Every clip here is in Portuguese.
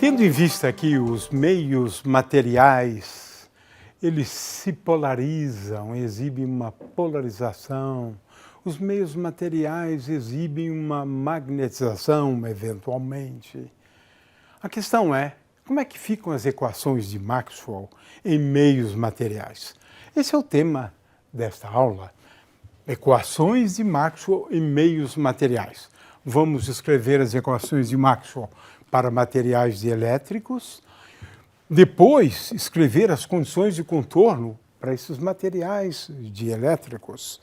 Tendo em vista que os meios materiais, eles se polarizam, exibem uma polarização, os meios materiais exibem uma magnetização, eventualmente. A questão é, como é que ficam as equações de Maxwell em meios materiais? Esse é o tema desta aula, equações de Maxwell em meios materiais. Vamos escrever as equações de Maxwell para materiais dielétricos, depois escrever as condições de contorno para esses materiais dielétricos.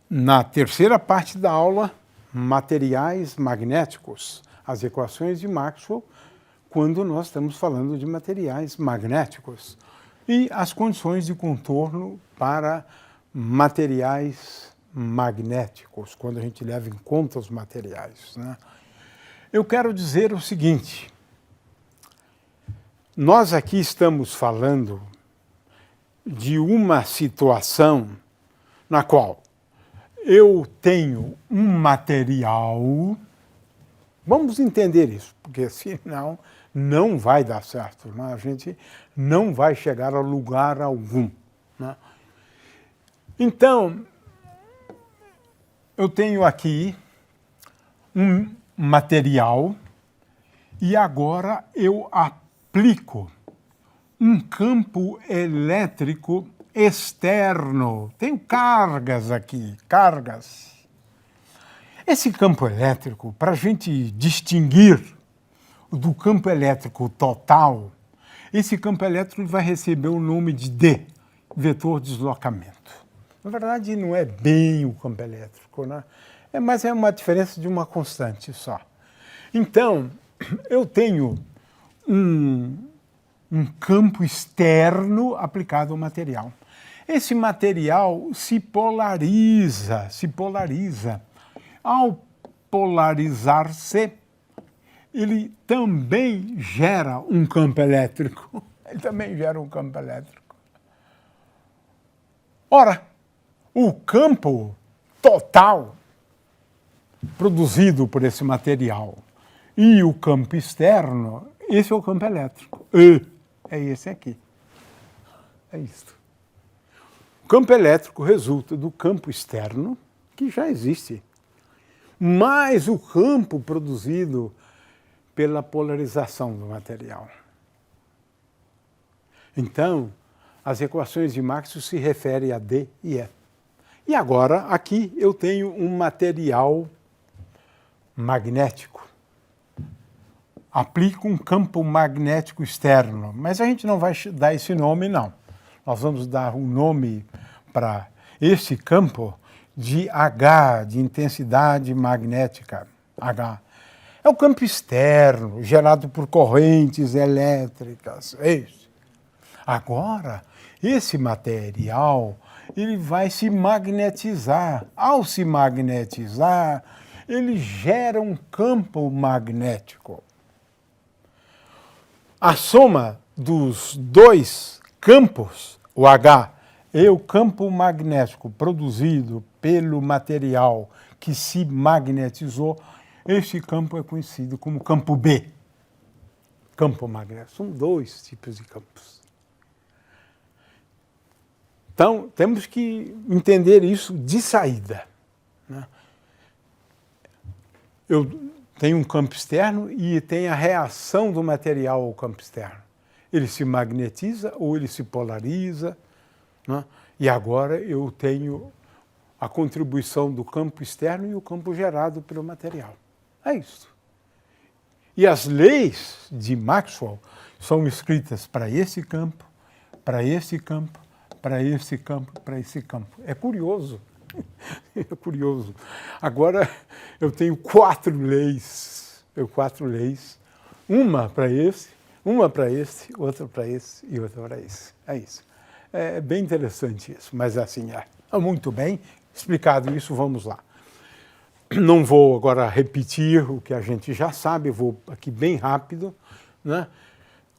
Na terceira parte da aula, materiais magnéticos, as equações de Maxwell, quando nós estamos falando de materiais magnéticos, e as condições de contorno para materiais magnéticos, quando a gente leva em conta os materiais, né? Eu quero dizer o seguinte, nós aqui estamos falando de uma situação na qual eu tenho um material, vamos entender isso, porque senão não vai dar certo, né? A gente não vai chegar a lugar algum, né? Então, eu tenho aqui um material e agora eu aplico um campo elétrico externo. Tenho cargas aqui, cargas. Esse campo elétrico, para a gente distinguir do campo elétrico total, esse campo elétrico vai receber o nome de D, vetor de deslocamento. Na verdade, não é bem o campo elétrico, né? Mas é uma diferença de uma constante só. Então, eu tenho um campo externo aplicado ao material. Esse material se polariza. Ao polarizar-se, ele também gera um campo elétrico. Ora, o campo total produzido por esse material e o campo externo, esse é o campo elétrico. É esse aqui. É isso. O campo elétrico resulta do campo externo, que já existe, mais o campo produzido pela polarização do material. Então, as equações de Maxwell se referem a D e E. E agora, aqui, eu tenho um material magnético. Aplico um campo magnético externo, mas a gente não vai dar esse nome, não. Nós vamos dar um nome para esse campo de H, de intensidade magnética, H. É o campo externo, gerado por correntes elétricas. É isso. Agora, esse material, ele vai se magnetizar. Ao se magnetizar, ele gera um campo magnético. A soma dos dois campos, o H e o campo magnético produzido pelo material que se magnetizou, esse campo é conhecido como campo B. Campo magnético. São dois tipos de campos. Então, temos que entender isso de saída, né? Eu tenho um campo externo e tem a reação do material ao campo externo. Ele se magnetiza ou ele se polariza, né? E agora eu tenho a contribuição do campo externo e o campo gerado pelo material. É isso. E as leis de Maxwell são escritas para esse campo, para esse campo, para esse campo, para esse campo. É curioso. É curioso. Agora eu tenho quatro leis. Uma para esse, outra para esse e outra para esse. É isso. É bem interessante isso, mas assim é. Muito bem explicado isso, vamos lá. Não vou agora repetir o que a gente já sabe, vou aqui bem rápido, né?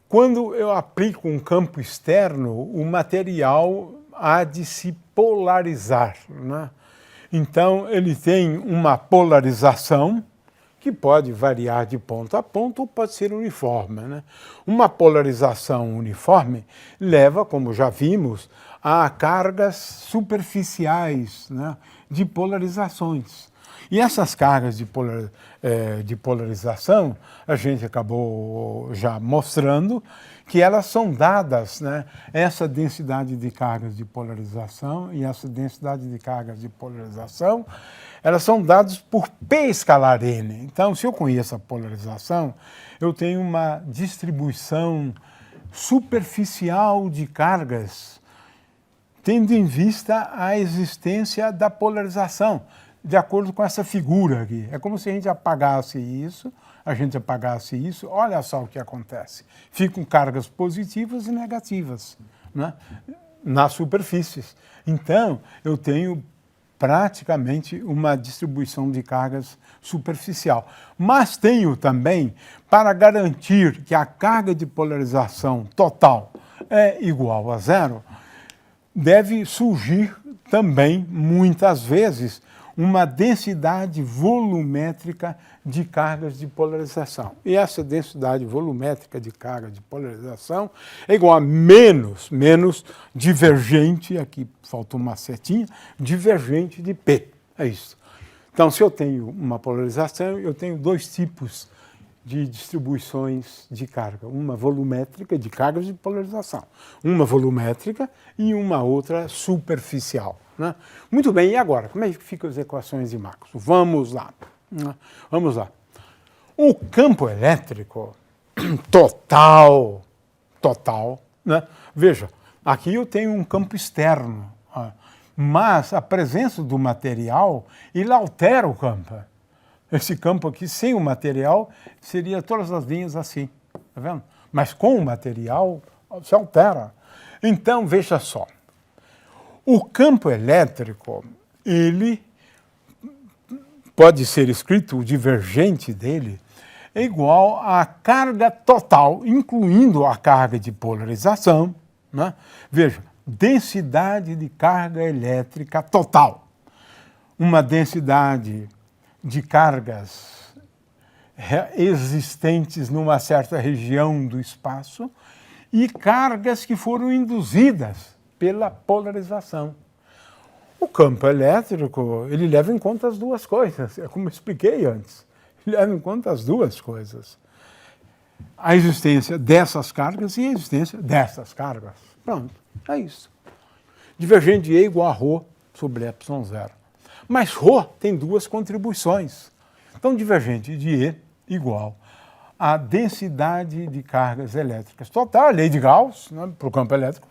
Quando eu aplico um campo externo, o material há de se polarizar, né? Então, ele tem uma polarização, que pode variar de ponto a ponto ou pode ser uniforme, né? Uma polarização uniforme leva, como já vimos, a cargas superficiais, né, de polarizações. E essas cargas de polarização, a gente acabou já mostrando que elas são dadas, né, essa densidade de cargas de polarização e essa densidade de cargas de polarização, elas são dadas por P escalar N. Então, se eu conheço a polarização, eu tenho uma distribuição superficial de cargas, tendo em vista a existência da polarização, de acordo com essa figura aqui. É como se a gente apagasse isso, olha só o que acontece. Ficam cargas positivas e negativas, né, nas superfícies. Então, eu tenho praticamente uma distribuição de cargas superficial. Mas tenho também, para garantir que a carga de polarização total é igual a zero, deve surgir também, muitas vezes, uma densidade volumétrica de cargas de polarização. E essa densidade volumétrica de carga de polarização é igual a menos divergente, aqui faltou uma setinha, divergente de P. É isso. Então, se eu tenho uma polarização, eu tenho dois tipos de distribuições de carga. Uma volumétrica de cargas de polarização. Uma volumétrica e uma outra superficial, né? Muito bem, e agora? Como é que ficam as equações de Maxwell? Vamos lá. Vamos lá. O campo elétrico total, né? Veja, aqui eu tenho um campo externo, mas a presença do material, ele altera o campo. Esse campo aqui, sem o material, seria todas as linhas assim, tá vendo? Mas com o material, se altera. Então, veja só. O campo elétrico, ele pode ser escrito, o divergente dele, é igual à carga total, incluindo a carga de polarização, né? Veja, densidade de carga elétrica total. Uma densidade de cargas existentes numa certa região do espaço e cargas que foram induzidas pela polarização. O campo elétrico, ele leva em conta as duas coisas, é como eu expliquei antes. Ele leva em conta as duas coisas. A existência dessas cargas e a existência dessas cargas. Pronto, é isso. Divergente de E igual a ρ sobre ε0. Mas ρ tem duas contribuições. Então, divergente de E igual a densidade de cargas elétricas total, a lei de Gauss, né, para o campo elétrico,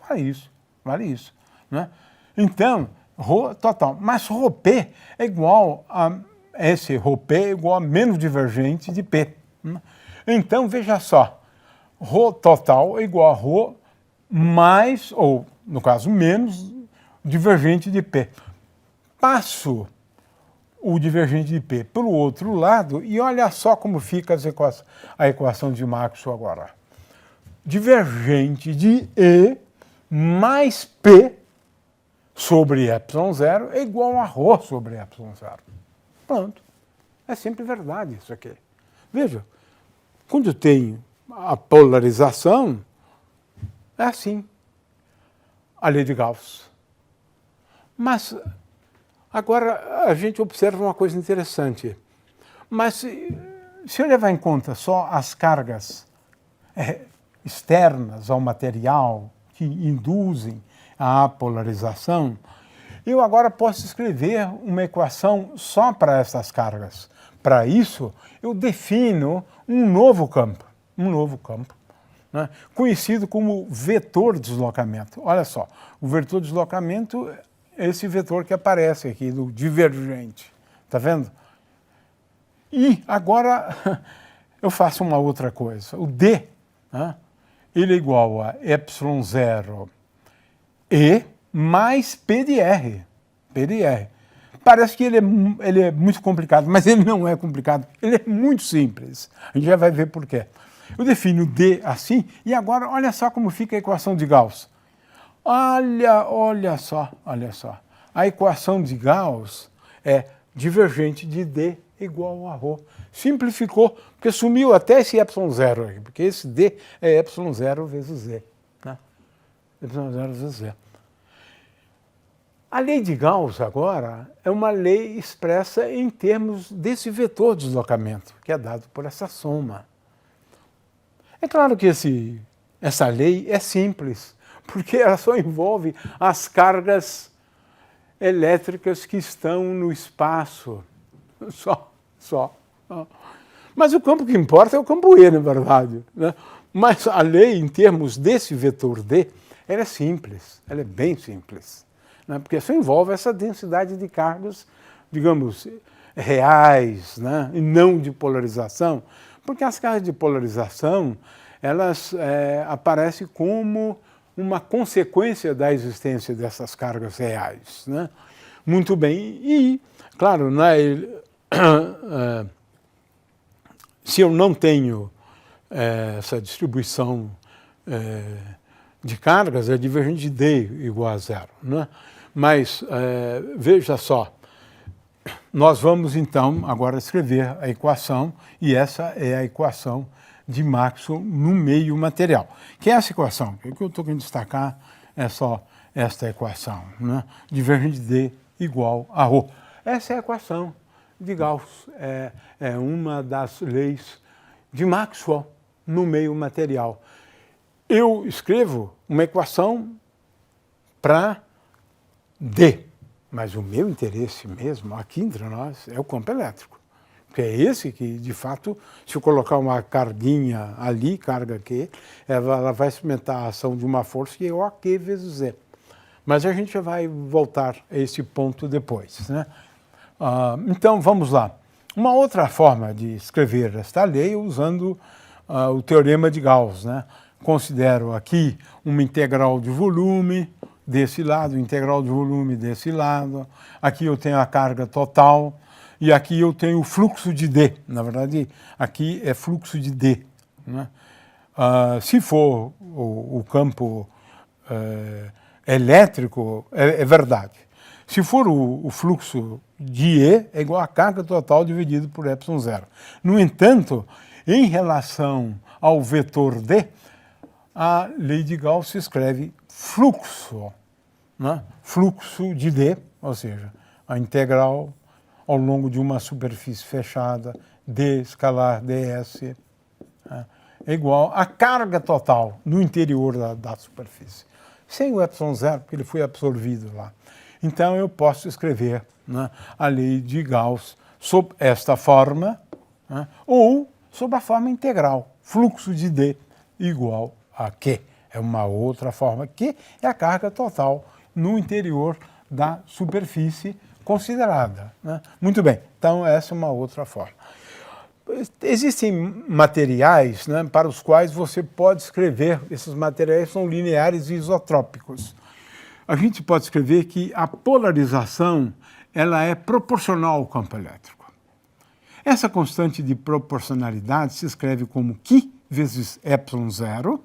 vale isso. Né? Então, ρ total. Mas ρp é igual a, esse ρp é igual a menos divergente de P. Né? Então, veja só, ρ total é igual a ρ mais, ou no caso menos, divergente de P. Passo o divergente de P para o outro lado e olha só como fica a equação de Maxwell agora. Divergente de E mais P sobre ε0 é igual a ρ sobre ε0. Pronto. É sempre verdade isso aqui. Veja, quando eu tenho a polarização, é assim. A lei de Gauss. Mas agora a gente observa uma coisa interessante. Mas se eu levar em conta só as cargas externas ao material que induzem a polarização, eu agora posso escrever uma equação só para essas cargas. Para isso, eu defino um novo campo, né, conhecido como vetor de deslocamento. Olha só, o vetor de deslocamento é esse vetor que aparece aqui, do divergente. Está vendo? E agora eu faço uma outra coisa. O D, né, ele é igual a ε0 E mais P de R. P de R. Parece que ele é muito complicado, mas ele não é complicado. Ele é muito simples. A gente já vai ver por quê. Eu defino D assim, e agora olha só como fica a equação de Gauss. Olha só. A equação de Gauss é divergente de D igual a ρ. Simplificou, porque sumiu até esse ε0 aqui, porque esse D é ε0 vezes Z. Né? ε0 vezes Z. A lei de Gauss, agora, é uma lei expressa em termos desse vetor de deslocamento, que é dado por essa soma. É claro que essa lei é simples, porque ela só envolve as cargas elétricas que estão no espaço. Só. Mas o campo que importa é o campo E, na verdade. Né? Mas a lei, em termos desse vetor D, ela é simples, ela é bem simples. Né? Porque só envolve essa densidade de cargas, digamos, reais, né? E não de polarização. Porque as cargas de polarização, elas aparecem como uma consequência da existência dessas cargas reais. Né? Muito bem. E, claro, se eu não tenho essa distribuição de cargas, é divergente de D igual a zero. Né? Mas, veja só, nós vamos então agora escrever a equação, e essa é a equação de Maxwell no meio material. Que é essa equação? O que eu estou querendo destacar é só esta equação, né? Divergente de D igual a ρ. Essa é a equação de Gauss, é uma das leis de Maxwell no meio material. Eu escrevo uma equação para D, mas o meu interesse mesmo, aqui entre nós, é o campo elétrico. Porque é esse que, de fato, se eu colocar uma carguinha ali, carga Q, ela vai experimentar a ação de uma força que é OQ vezes Z. Mas a gente vai voltar a esse ponto depois. Né? Então, vamos lá. Uma outra forma de escrever esta lei é usando o teorema de Gauss. Né? Considero aqui uma integral de volume desse lado, integral de volume desse lado. Aqui eu tenho a carga total. E aqui eu tenho o fluxo de D. Na verdade, aqui é fluxo de D. Né? Se for o campo elétrico, é verdade. Se for o fluxo de E, é igual a carga total dividido por ε0. No entanto, em relação ao vetor D, a lei de Gauss se escreve fluxo. Né? Fluxo de D, ou seja, a integral ao longo de uma superfície fechada, D escalar ds, é igual à carga total no interior da superfície. Sem o ε0, porque ele foi absorvido lá. Então, eu posso escrever, né, a lei de Gauss sob esta forma, né, ou sob a forma integral, fluxo de D igual a Q. É uma outra forma, Q é a carga total no interior da superfície considerada. Né? Muito bem, então essa é uma outra forma. Existem materiais, né, para os quais você pode escrever, esses materiais são lineares e isotrópicos. A gente pode escrever que a polarização ela é proporcional ao campo elétrico. Essa constante de proporcionalidade se escreve como Q vezes ε0,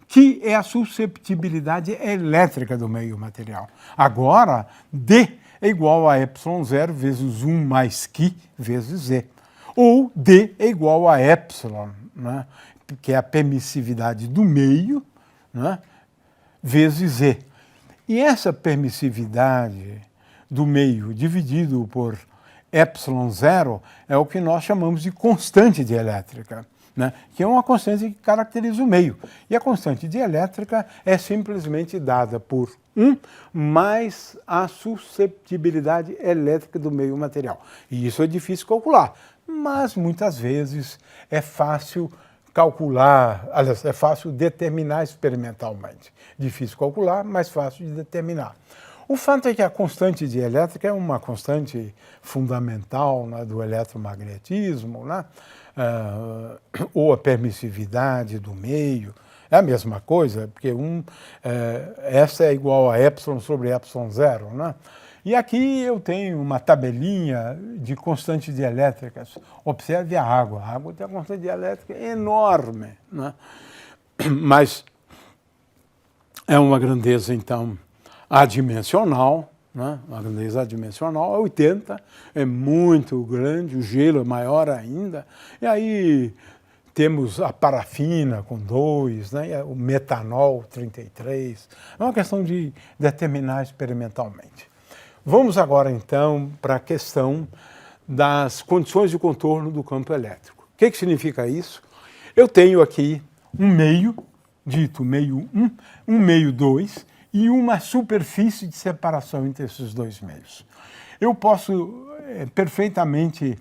que é a susceptibilidade elétrica do meio material. Agora, D é igual a ε0 vezes 1 mais Q vezes Z. Ou D é igual a epsilon, né, que é a permissividade do meio, né, vezes Z. E essa permissividade do meio dividido por ε0 é o que nós chamamos de constante dielétrica, né, que é uma constante que caracteriza o meio. E a constante dielétrica é simplesmente dada por 1 mais a susceptibilidade elétrica do meio material. E isso é difícil calcular, mas muitas vezes é fácil calcular, aliás, é fácil determinar experimentalmente. Difícil calcular, mas fácil de determinar. O fato é que a constante dielétrica é uma constante fundamental, né, do eletromagnetismo, né, ou a permissividade do meio. É a mesma coisa, porque essa é igual a epsilon sobre ε0, né? E aqui eu tenho uma tabelinha de constantes dielétricas. Observe a água. A água tem uma constante dielétrica enorme, né? Mas é uma grandeza, então, adimensional, né? A grandeza adimensional é 80, é muito grande, o gelo é maior ainda. E aí temos a parafina com 2, né? O metanol 33. É uma questão de determinar experimentalmente. Vamos agora então para a questão das condições de contorno do campo elétrico. O que significa isso? Eu tenho aqui um meio, dito meio 1, um meio 2 e uma superfície de separação entre esses dois meios. Eu posso perfeitamente,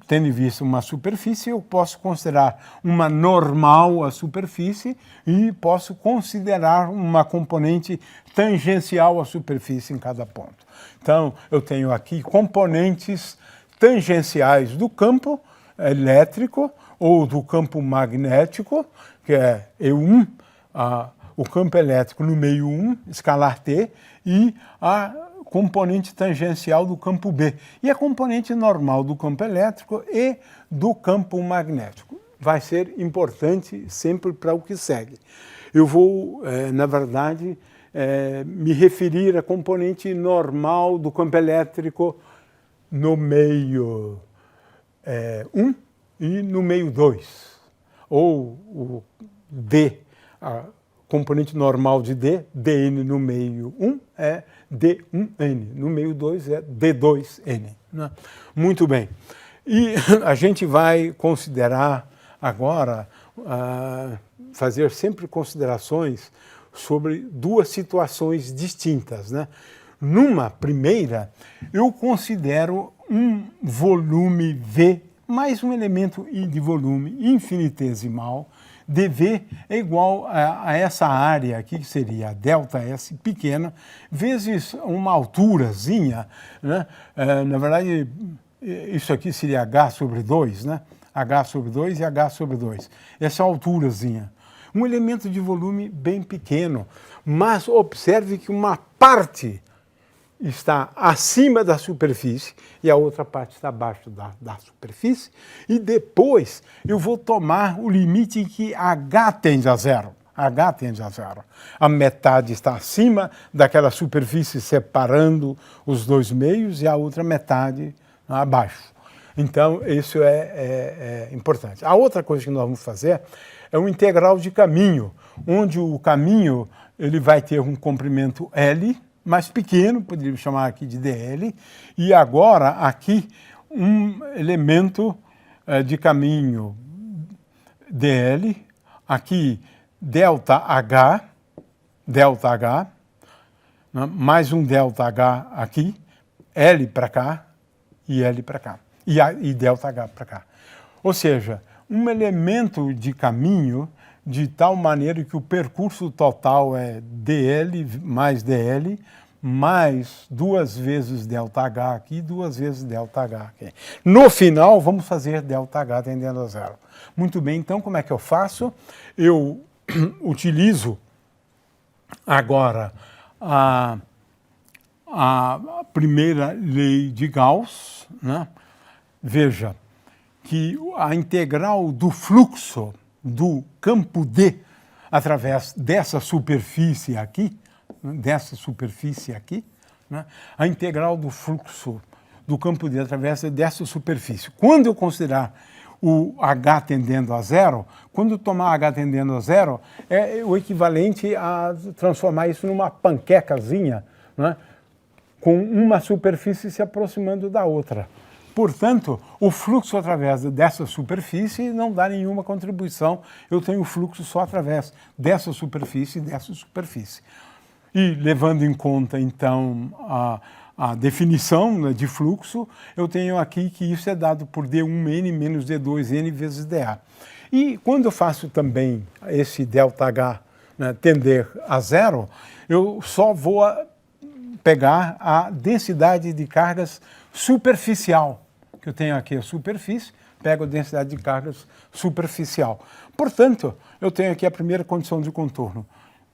tendo em vista uma superfície, eu posso considerar uma normal a superfície e posso considerar uma componente tangencial à superfície em cada ponto. Então, eu tenho aqui componentes tangenciais do campo elétrico ou do campo magnético, que é E1, o campo elétrico no meio 1, escalar T, e a componente tangencial do campo B. E a componente normal do campo elétrico e do campo magnético. Vai ser importante sempre para o que segue. Eu vou, na verdade, me referir à componente normal do campo elétrico no meio 1 e no meio 2. Ou o D, a componente normal de D, dN no meio 1 é D1N, no meio 2 é D2N. Né? Muito bem. E a gente vai considerar agora, fazer sempre considerações sobre duas situações distintas. Né? Numa primeira, eu considero um volume V mais um elemento de volume infinitesimal, dV é igual a essa área aqui, que seria a ΔS pequena, vezes uma alturazinha, né? Na verdade, isso aqui seria H sobre 2, né? H sobre 2 e H sobre 2. Essa alturazinha. Um elemento de volume bem pequeno, mas observe que uma parte está acima da superfície e a outra parte está abaixo da superfície, e depois eu vou tomar o limite em que H tende a zero. H tende a zero. A metade está acima daquela superfície separando os dois meios e a outra metade abaixo. Então, isso é importante. A outra coisa que nós vamos fazer é um integral de caminho, onde o caminho ele vai ter um comprimento L, mais pequeno, poderíamos chamar aqui de dl, e agora aqui um elemento de caminho dl, aqui ΔH, né, mais um ΔH aqui, L para cá e L para cá, e ΔH para cá. Ou seja, um elemento de caminho de tal maneira que o percurso total é dl mais dl, mais 2 vezes ΔH aqui, 2 vezes ΔH aqui. No final, vamos fazer ΔH tendendo a zero. Muito bem, então como é que eu faço? Eu utilizo agora a primeira lei de Gauss, né? Veja que a integral do fluxo do campo D através dessa superfície aqui, né? A integral do fluxo do campo D através dessa superfície. Quando eu considerar o H tendendo a zero, quando eu tomar H tendendo a zero, é o equivalente a transformar isso numa panquecazinha, né? Com uma superfície se aproximando da outra. Portanto, o fluxo através dessa superfície não dá nenhuma contribuição. Eu tenho fluxo só através dessa superfície e dessa superfície. E levando em conta, então, a definição, né, de fluxo, eu tenho aqui que isso é dado por D1N menos D2N vezes dA. E quando eu faço também esse ΔH, né, tender a zero, eu só vou pegar a densidade de cargas superficial. Eu tenho aqui a superfície, pego a densidade de cargas superficial. Portanto, eu tenho aqui a primeira condição de contorno.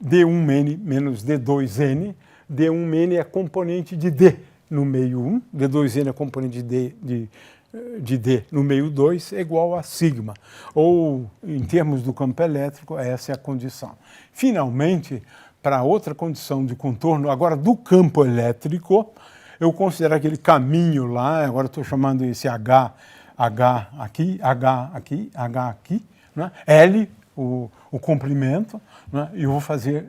D1N menos D2N. D1N é componente de D no meio 1. D2N é componente de D no meio 2, é igual a sigma. Ou, em termos do campo elétrico, essa é a condição. Finalmente, para outra condição de contorno, agora do campo elétrico, eu considero aquele caminho lá, agora estou chamando esse H aqui, H aqui, H aqui, né? L, o comprimento, né? E eu vou fazer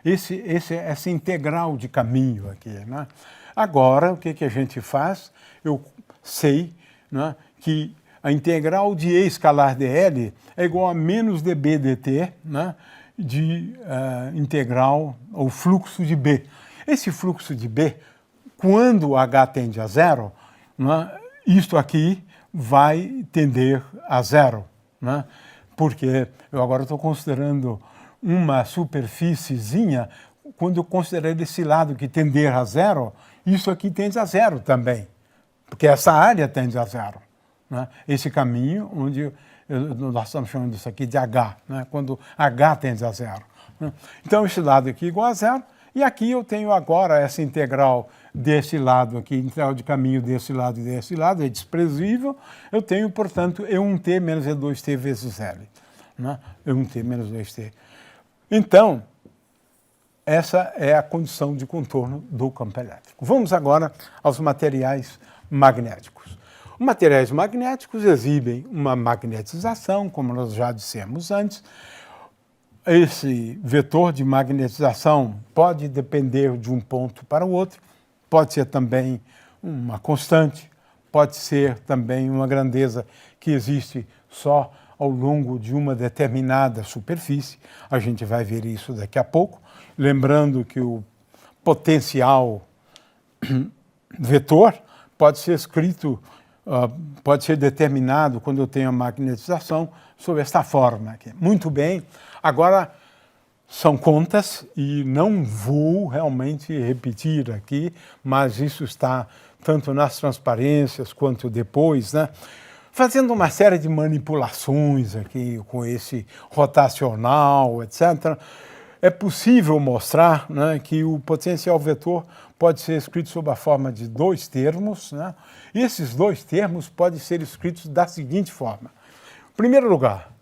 essa integral de caminho aqui, né? Agora, o que a gente faz? Eu sei, né, que a integral de E escalar dl é igual a menos dB dt, né, de integral ao fluxo de B. Esse fluxo de B, quando H tende a zero, né, isto aqui vai tender a zero, né, porque eu agora estou considerando uma superfíciezinha, quando eu considerar esse lado que tender a zero, isso aqui tende a zero também, porque essa área tende a zero, né? Esse caminho onde nós estamos chamando isso aqui de H, né? Quando H tende a zero, né? Então esse lado aqui é igual a zero, e aqui eu tenho agora essa integral desse lado aqui, integral de caminho desse lado e desse lado, é desprezível, eu tenho, portanto, E1t menos E2t vezes L, né? E1t menos E2t. Então, essa é a condição de contorno do campo elétrico. Vamos agora aos materiais magnéticos. Os materiais magnéticos exibem uma magnetização, como nós já dissemos antes. Esse vetor de magnetização pode depender de um ponto para o outro, pode ser também uma constante, pode ser também uma grandeza que existe só ao longo de uma determinada superfície. A gente vai ver isso daqui a pouco. Lembrando que o potencial vetor pode ser escrito, pode ser determinado quando eu tenho a magnetização sob esta forma aqui. Muito bem, agora são contas e não vou realmente repetir aqui, mas isso está tanto nas transparências quanto depois, né? Fazendo uma série de manipulações aqui com esse rotacional, etc., é possível mostrar, né, que o potencial vetor pode ser escrito sob a forma de dois termos, né? E esses dois termos podem ser escritos da seguinte forma. Em primeiro lugar,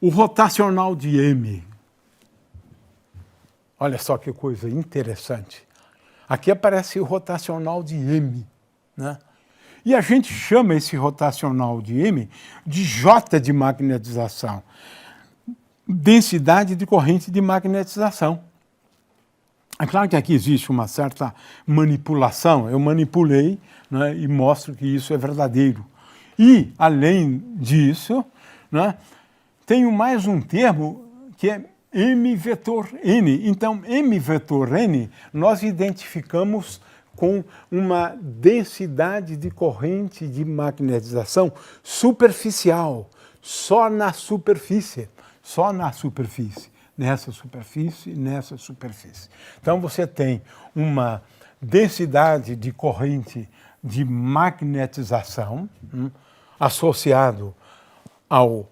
o rotacional de M. Olha só que coisa interessante. Aqui aparece o rotacional de M, né? E a gente chama esse rotacional de M de J de magnetização. Densidade de corrente de magnetização. É claro que aqui existe uma certa manipulação, eu manipulei, né, e mostro que isso é verdadeiro. E, além disso, né, tenho mais um termo que é M vetor N. Então, M vetor N nós identificamos com uma densidade de corrente de magnetização superficial, só na superfície. Só na superfície, nessa superfície. Então você tem uma densidade de corrente de magnetização associado ao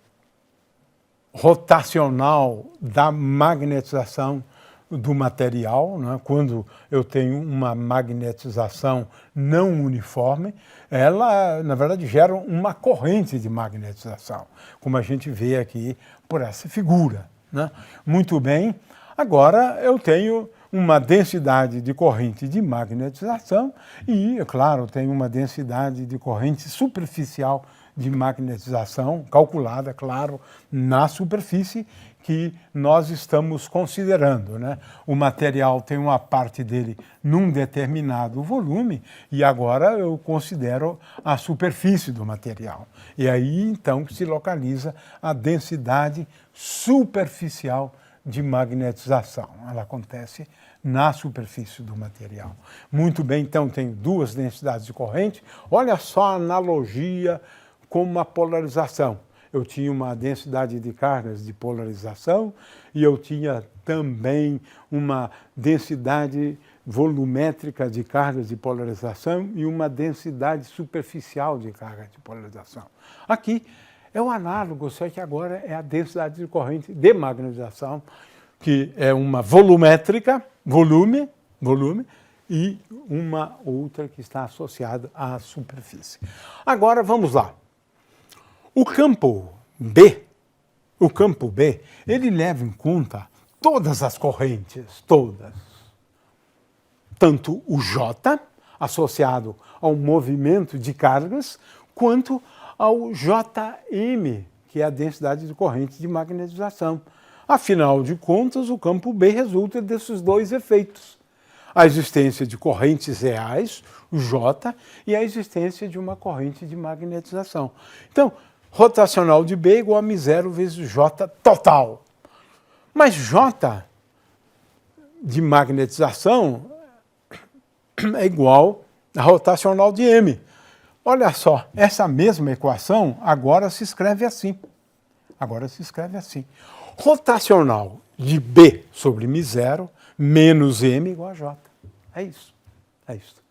rotacional da magnetização do material, né? Quando eu tenho uma magnetização não uniforme, ela, na verdade, gera uma corrente de magnetização, como a gente vê aqui por essa figura, né? Muito bem, agora eu tenho uma densidade de corrente de magnetização e, é claro, tenho uma densidade de corrente superficial de magnetização, calculada, claro, na superfície que nós estamos considerando, né? O material tem uma parte dele num determinado volume e agora eu considero a superfície do material. E aí, então, que se localiza a densidade superficial de magnetização. Ela acontece na superfície do material. Muito bem, então, tenho duas densidades de corrente. Olha só a analogia com uma polarização. Eu tinha uma densidade de cargas de polarização e eu tinha também uma densidade volumétrica de cargas de polarização e uma densidade superficial de carga de polarização. Aqui é o análogo, só que agora é a densidade de corrente de magnetização, que é uma volumétrica, volume, e uma outra que está associada à superfície. Agora vamos lá. O campo B, ele leva em conta todas as correntes, todas. Tanto o J, associado ao movimento de cargas, quanto ao Jm, que é a densidade de corrente de magnetização. Afinal de contas, o campo B resulta desses dois efeitos. A existência de correntes reais, o J, e a existência de uma corrente de magnetização. Então, rotacional de B é igual a μ0 vezes J total. Mas J de magnetização é igual a rotacional de M. Olha só, essa mesma equação agora se escreve assim. Agora se escreve assim. Rotacional de B sobre μ0 menos M igual a J. É isso. É isso.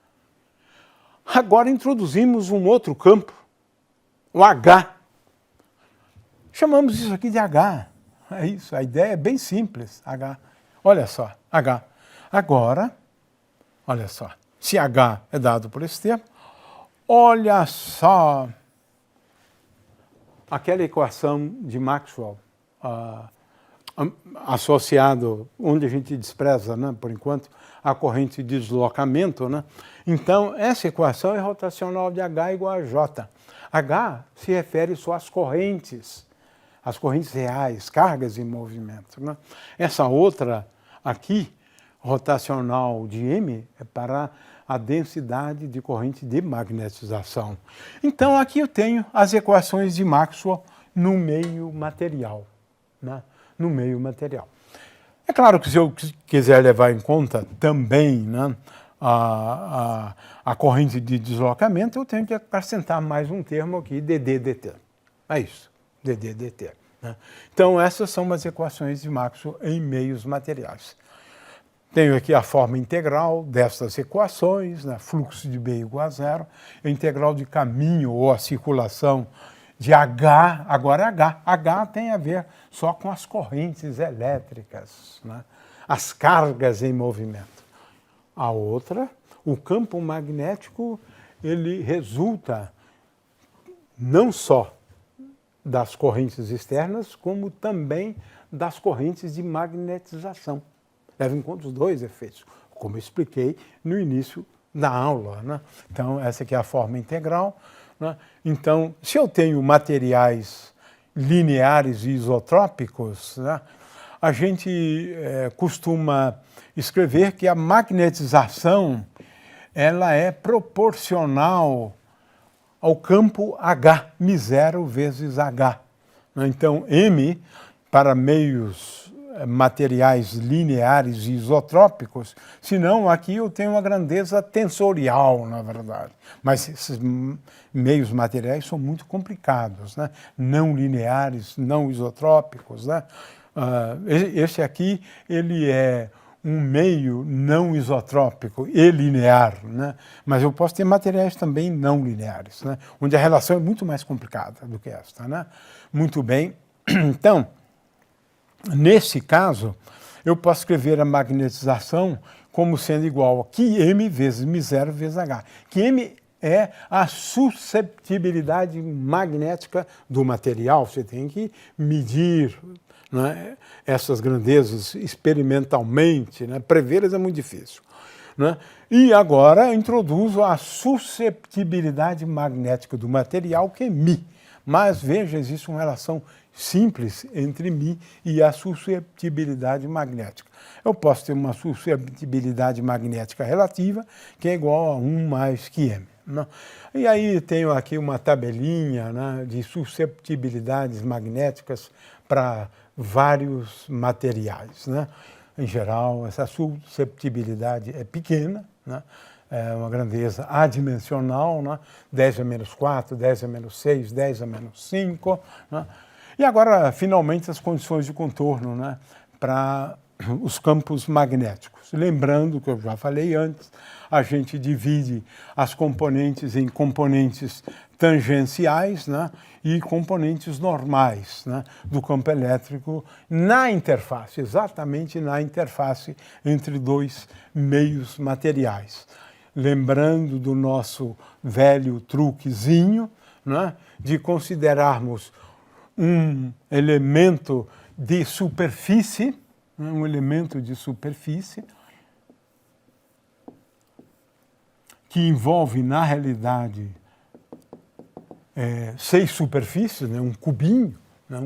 Agora introduzimos um outro campo, o H. Chamamos isso aqui de H. É isso, a ideia é bem simples. H. Olha só, H. Agora, olha só, se H é dado por esse termo, olha só aquela equação de Maxwell, associado, onde a gente despreza, né, por enquanto, a corrente de deslocamento, né? Então, essa equação é rotacional de H igual a J. H se refere só às correntes reais, cargas em movimento, né? Essa outra aqui, rotacional de M, é para a densidade de corrente de magnetização. Então, aqui eu tenho as equações de Maxwell no meio material, né? No meio material. É claro que se eu quiser levar em conta também, né, a corrente de deslocamento, eu tenho que acrescentar mais um termo aqui, dd/dt. É isso, dd/dt. Né? Então, essas são as equações de Maxwell em meios materiais. Tenho aqui a forma integral dessas equações, né, fluxo de B igual a zero, a integral de caminho ou a circulação de H, agora H. H tem a ver só com as correntes elétricas, né? As cargas em movimento. A outra, o campo magnético, ele resulta não só das correntes externas, como também das correntes de magnetização. Leva em conta os dois efeitos, como eu expliquei no início da aula, né? Então, essa aqui é a forma integral. Né? Então, se eu tenho materiais lineares e isotrópicos, né, a gente costuma escrever que a magnetização ela é proporcional ao campo H, μ0 vezes H. Então, M, para meios materiais lineares e isotrópicos, senão aqui eu tenho uma grandeza tensorial, na verdade. Mas esses meios materiais são muito complicados, né? Não lineares, não isotrópicos, né? Esse aqui, ele é um meio não isotrópico e linear, né? Mas eu posso ter materiais também não lineares, né? Onde a relação é muito mais complicada do que esta, né? Muito bem. Então, nesse caso, eu posso escrever a magnetização como sendo igual a Qm vezes μ0 vezes H. Qm é a susceptibilidade magnética do material. Você tem que medir, né, essas grandezas experimentalmente, né? Prevê-las é muito difícil. Né? E agora introduzo a susceptibilidade magnética do material, que é μ. Mas veja, existe uma relação simples entre μ e a susceptibilidade magnética. Eu posso ter uma susceptibilidade magnética relativa, que é igual a 1 mais Qm. Né? E aí tenho aqui uma tabelinha, né, de susceptibilidades magnéticas para vários materiais. Né? Em geral, essa susceptibilidade é pequena, né? É uma grandeza adimensional, né? 10 a menos 4, 10 a menos 6, 10 a menos 5. Né? E agora, finalmente, as condições de contorno, né, para os campos magnéticos. Lembrando que eu já falei antes, a gente divide as componentes em componentes tangenciais, né, e componentes normais, né, do campo elétrico na interface, exatamente na interface entre dois meios materiais. Lembrando do nosso velho truquezinho, né, de considerarmos um elemento de superfície, né, um elemento de superfície que envolve, na realidade, 6 superfícies, né, um cubinho, né,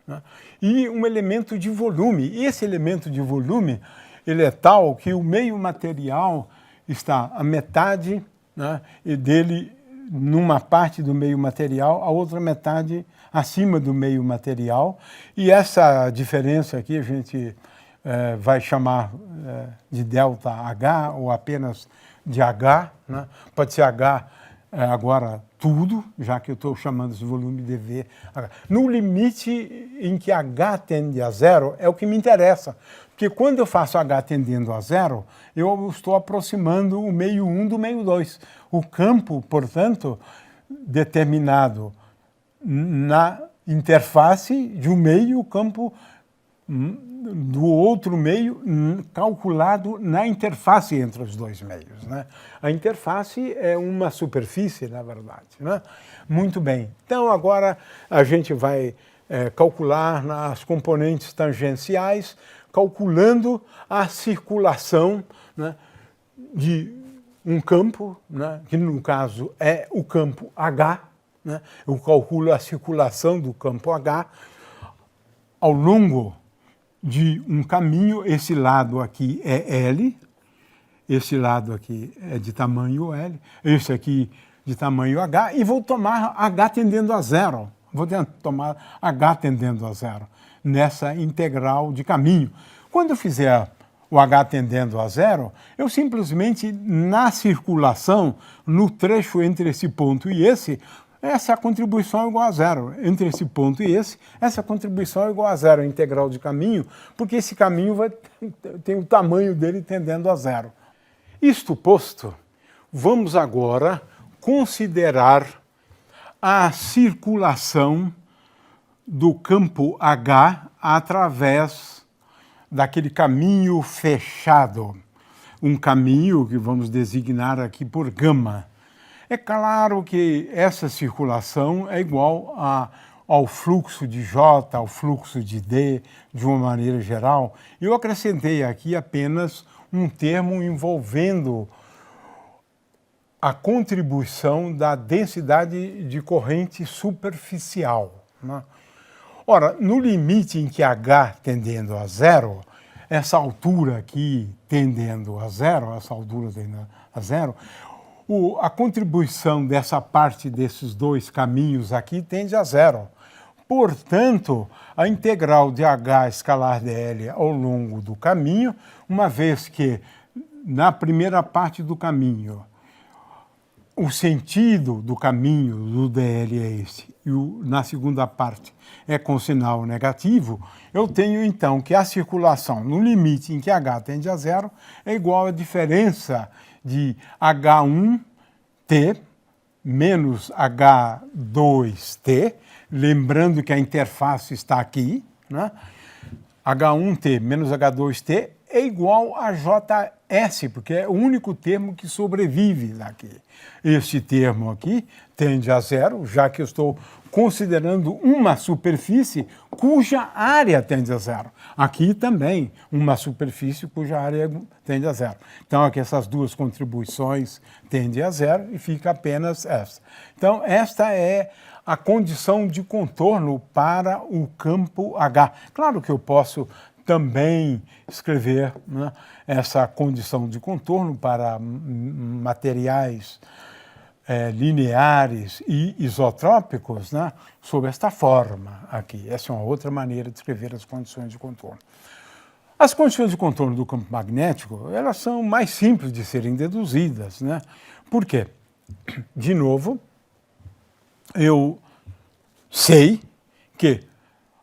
né, e um elemento de volume. E esse elemento de volume ele é tal que o meio material está a metade, né, e dele numa parte do meio material, a outra metade acima do meio material. E essa diferença aqui a gente vai chamar de delta H ou apenas de H, né? Pode ser H agora tudo, já que eu estou chamando esse volume de V. No limite em que H tende a zero é o que me interessa, porque quando eu faço H tendendo a zero, eu estou aproximando o meio 1 do meio 2. O campo, portanto, determinado na interface de um meio, o campo do outro meio calculado na interface entre os dois meios, né? A interface é uma superfície, na verdade, né? Muito bem. Então, agora a gente vai calcular as componentes tangenciais, calculando a circulação, né, de um campo, né, que no caso é o campo H, né? Eu calculo a circulação do campo H ao longo de um caminho. Esse lado aqui é L, esse lado aqui é de tamanho L, esse aqui de tamanho H, e vou tomar H tendendo a zero. Vou tomar H tendendo a zero nessa integral de caminho. Quando eu fizer o H tendendo a zero, eu simplesmente, na circulação, no trecho entre esse ponto e esse, essa contribuição é igual a zero. Entre esse ponto e esse, essa contribuição é igual a zero, a integral de caminho, porque esse caminho tem o tamanho dele tendendo a zero. Isto posto, vamos agora considerar a circulação do campo H através daquele caminho fechado, um caminho que vamos designar aqui por gama. É claro que essa circulação é igual ao fluxo de J, ao fluxo de D, de uma maneira geral. Eu acrescentei aqui apenas um termo envolvendo a contribuição da densidade de corrente superficial, né? Ora, no limite em que H tendendo a zero, essa altura aqui tendendo a zero, essa altura tendendo a zero, a contribuição dessa parte desses dois caminhos aqui tende a zero. Portanto, a integral de H escalar dl ao longo do caminho, uma vez que na primeira parte do caminho o sentido do caminho do dl é esse, e na segunda parte é com sinal negativo, eu tenho então que a circulação no limite em que H tende a zero é igual à diferença de H1T menos H2T, lembrando que a interface está aqui, né? H1T menos H2T é igual a JS, porque é o único termo que sobrevive daqui. Este termo aqui tende a zero, já que eu estou considerando uma superfície cuja área tende a zero. Aqui também, uma superfície cuja área tende a zero. Então, aqui essas duas contribuições tendem a zero e fica apenas essa. Então, esta é a condição de contorno para o campo H. Claro que eu posso também escrever, né, essa condição de contorno para materiais lineares e isotrópicos, né, sob esta forma aqui. Essa é uma outra maneira de escrever as condições de contorno. As condições de contorno do campo magnético, elas são mais simples de serem deduzidas, né? Por quê? De novo, eu sei que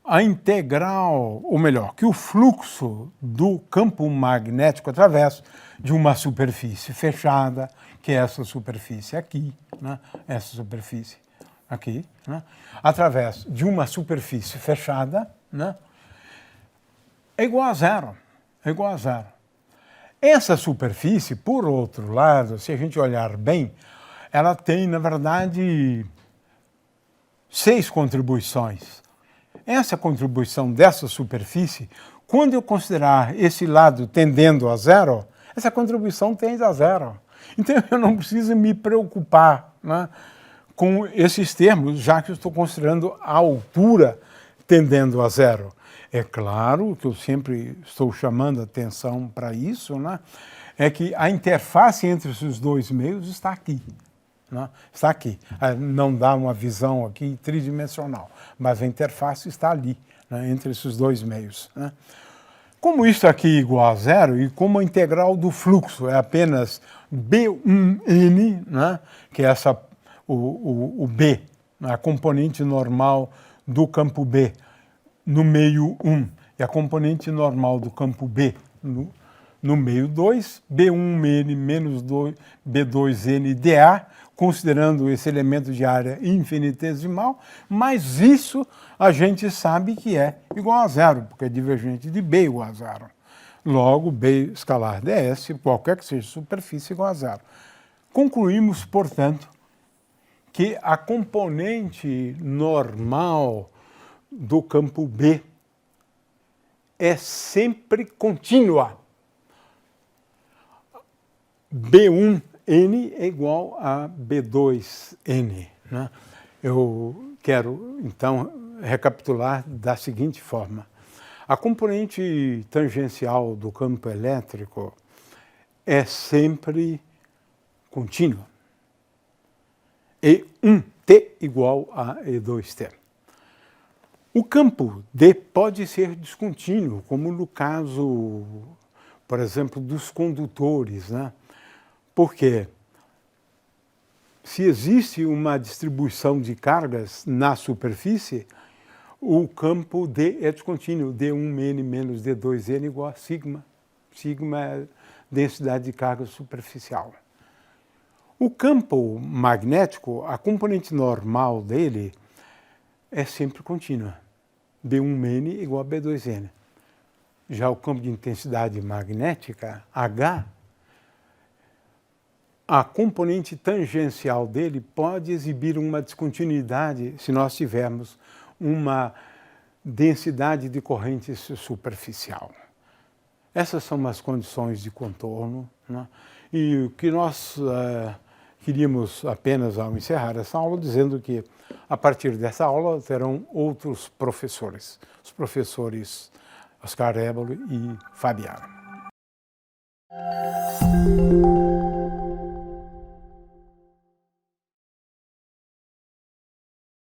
a integral, ou melhor, que o fluxo do campo magnético através de uma superfície fechada, que é essa superfície aqui, né? Essa superfície aqui, né? Através de uma superfície fechada, né? É igual a zero, é igual a zero. Essa superfície, por outro lado, se a gente olhar bem, ela tem, na verdade, 6 contribuições. Essa contribuição dessa superfície quando eu considerar esse lado tendendo a zero, essa contribuição tende a zero. Então eu não preciso me preocupar, né, com esses termos, já que eu estou considerando a altura tendendo a zero. É claro que eu sempre estou chamando a atenção para isso, né, é que a interface entre esses dois meios está aqui. Né? Está aqui. Não dá uma visão aqui tridimensional, mas a interface está ali, né, entre esses dois meios. Né? Como isso aqui é igual a zero e como a integral do fluxo é apenas B1N, né, que é o B, a componente normal do campo B no meio 1 e a componente normal do campo B no meio 2, B1N menos B2N dA, considerando esse elemento de área infinitesimal, mas isso a gente sabe que é igual a zero, porque é divergente de B igual a zero. Logo, B escalar ds, qualquer que seja a superfície, igual a zero. Concluímos, portanto, que a componente normal do campo B é sempre contínua. B1N é igual a B2N. Né? Eu quero, então, recapitular da seguinte forma. A componente tangencial do campo elétrico é sempre contínua. E1T igual a E2T. O campo D pode ser descontínuo, como no caso, por exemplo, dos condutores, né? Porque se existe uma distribuição de cargas na superfície, o campo D é descontínuo, D1N menos D2N igual a sigma. Sigma é densidade de carga superficial. O campo magnético, a componente normal dele é sempre contínua. B1N igual a B2N. Já o campo de intensidade magnética, H, a componente tangencial dele pode exibir uma descontinuidade se nós tivermos uma densidade de corrente superficial. Essas são as condições de contorno, né? E o que nós queríamos apenas ao encerrar essa aula dizendo que a partir dessa aula terão outros professores, os professores Oscar Ébolo e Fabiano.